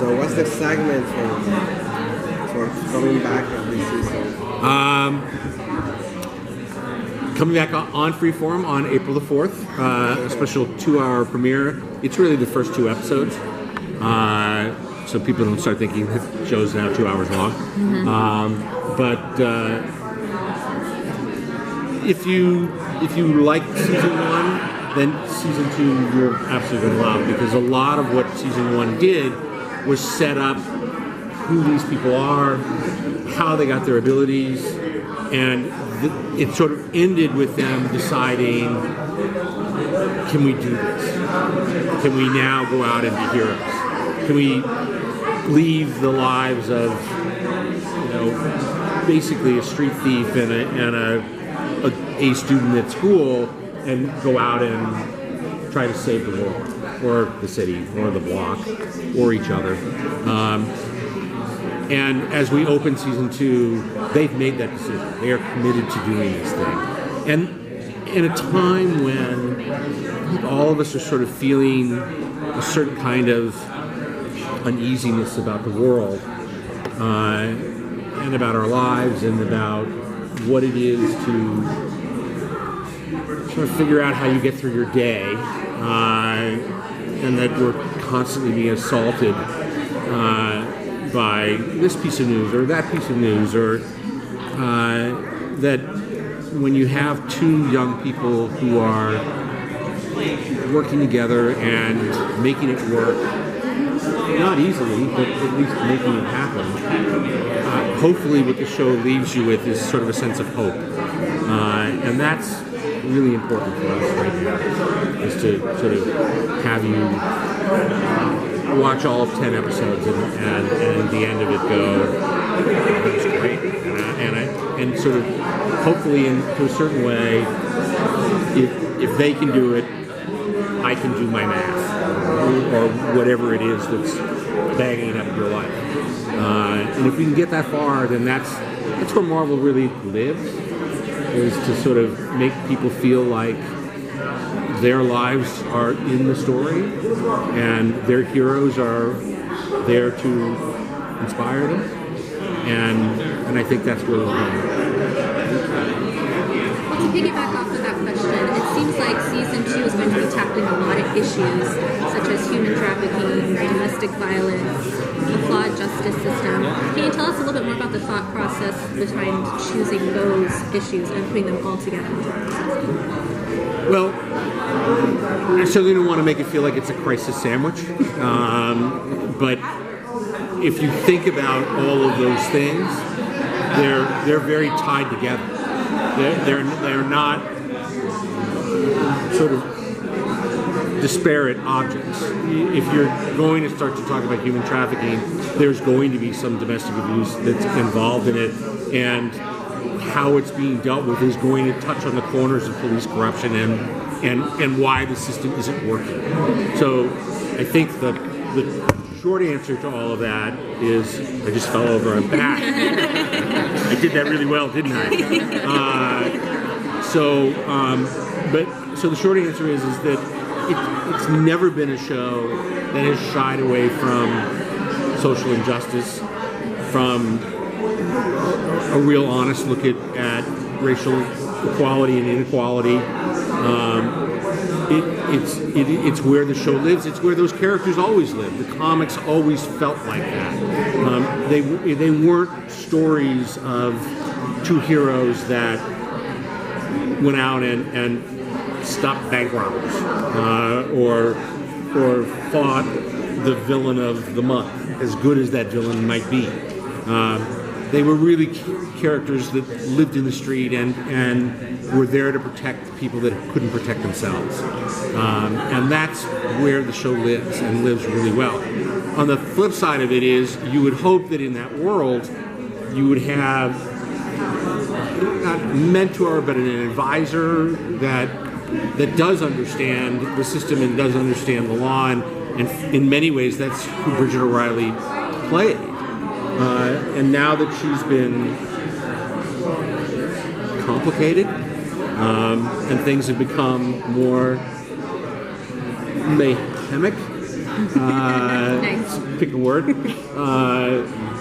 So what's the excitement for coming back this season? Coming back on Freeform on April the 4th, a special 2-hour premiere. It's really the first 2 episodes, so people don't start thinking the show's now 2 hours long. But if you like season 1, then season 2 you're absolutely going to love, because a lot of what season 1 did was set up who these people are, how they got their abilities, and it sort of ended with them deciding, can we do this? Can we now go out and be heroes? Can we leave the lives of, basically a street thief and a student at school, and go out and try to save the world, or the city, or the block, or each other. And as we open season 2, they've made that decision. They are committed to doing this thing. And in a time when I think all of us are sort of feeling a certain kind of uneasiness about the world, and about our lives, and about what it is to sort of figure out how you get through your day, and that we're constantly being assaulted by this piece of news or that piece of news, or that when you have 2 young people who are working together and making it work, not easily, but at least making it happen, hopefully what the show leaves you with is sort of a sense of hope. And that's really important for us right now, is to sort of have you watch all of 10 episodes and at the end of it go, that was great. And sort of hopefully in a certain way, if they can do it, I can do my math, or whatever it is that's banging up your life. And if we can get that far, then that's where Marvel really lives, is to sort of make people feel like their lives are in the story, and their heroes are there to inspire them. And I think that's where we're going. To piggyback off of that question, it seems like season 2 is going to be tackling a lot of issues, such as human trafficking, domestic violence, a flawed justice system. Can you tell us a little bit more about the thought process behind choosing those issues and putting them all together? Well, I certainly don't want to make it feel like it's a crisis sandwich, but if you think about all of those things, they're very tied together. They're not sort of disparate objects. If you're going to start to talk about human trafficking, there's going to be some domestic abuse that's involved in it, and how it's being dealt with is going to touch on the corners of police corruption and why the system isn't working. So I think the short answer to all of that is, I just fell over on back. I did that really well, didn't I? So the short answer is that it's never been a show that has shied away from social injustice, from a real honest look at racial equality and inequality. It's where the show lives. It's where those characters always live. The comics always felt like that. They weren't stories of 2 heroes that went out and stopped bank robbers, or fought the villain of the month, as good as that villain might be. They were really characters that lived in the street and were there to protect the people that couldn't protect themselves. And that's where the show lives, and lives really well. On the flip side of it is, you would hope that in that world, you would have not a mentor, but an advisor that does understand the system and does understand the law, and in many ways, that's who Bridget O'Reilly played. And now that she's been complicated, and things have become more mayhemic, Nice. Pick a word.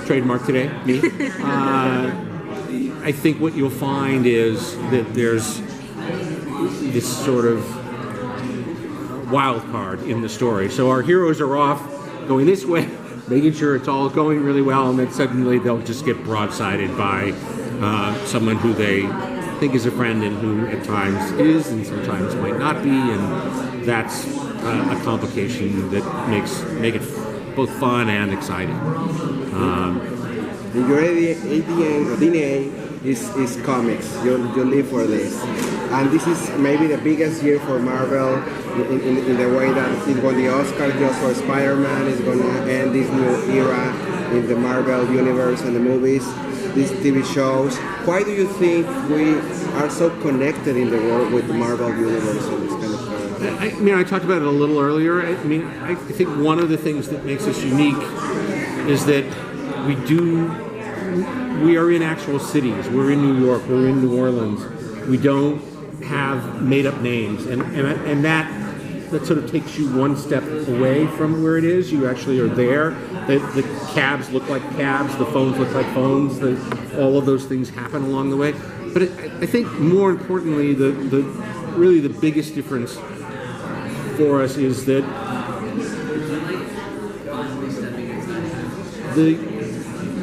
Trademark today, me. I think what you'll find is that there's this sort of wild card in the story. So our heroes are off going this way, making sure it's all going really well, and then suddenly they'll just get broadsided by someone who they think is a friend and who at times is and sometimes might not be, and that's a complication that make it both fun and exciting. Your ADN or DNA is comics. You live for this. And this is maybe the biggest year for Marvel in the way that it won the Oscar just for Spider-Man. It's going to end this new era in the Marvel universe and the movies, these TV shows. Why do you think we are so connected in the world with the Marvel universe and this kind of thing? I talked about it a little earlier. I think one of the things that makes us unique is that we are in actual cities. We're in New York. We're in New Orleans. We don't have made-up names, and that sort of takes you one step away from where it is. You actually are there. The cabs look like cabs. The phones look like phones. All of those things happen along the way. But I think more importantly, really the biggest difference for us is that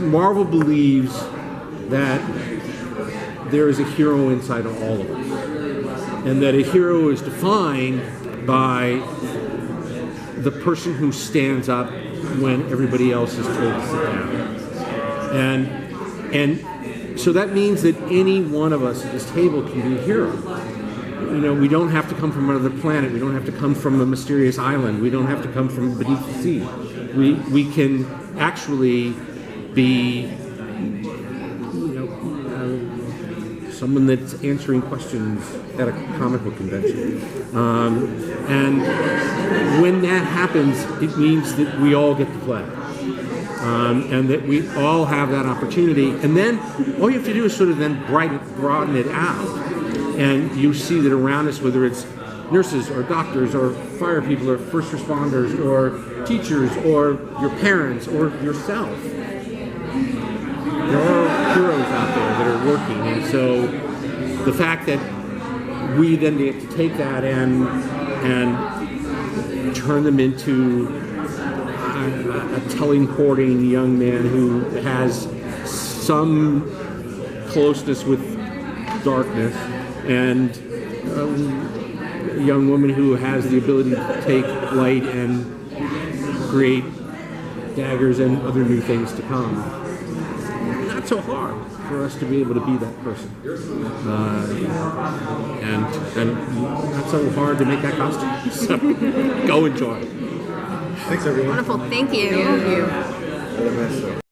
Marvel believes that there is a hero inside of all of us, and that a hero is defined by the person who stands up when everybody else is told to sit down. And so that means that any one of us at this table can be a hero. We don't have to come from another planet. We don't have to come from a mysterious island. We don't have to come from beneath the sea. We can actually be someone that's answering questions at a comic book convention. And when that happens, it means that we all get to play. And that we all have that opportunity. And then all you have to do is sort of then broaden it out. And you see that around us, whether it's nurses or doctors or fire people or first responders or teachers or your parents or yourself, there are heroes out there that are working. And so the fact that we then get to take that and turn them into a teleporting young man who has some closeness with darkness, and a young woman who has the ability to take light and create daggers and other new things to come. Not so hard for us to be able to be that person. And not so hard to make that costume. So go enjoy it. Thanks, everyone. Wonderful. Thank you. All the best.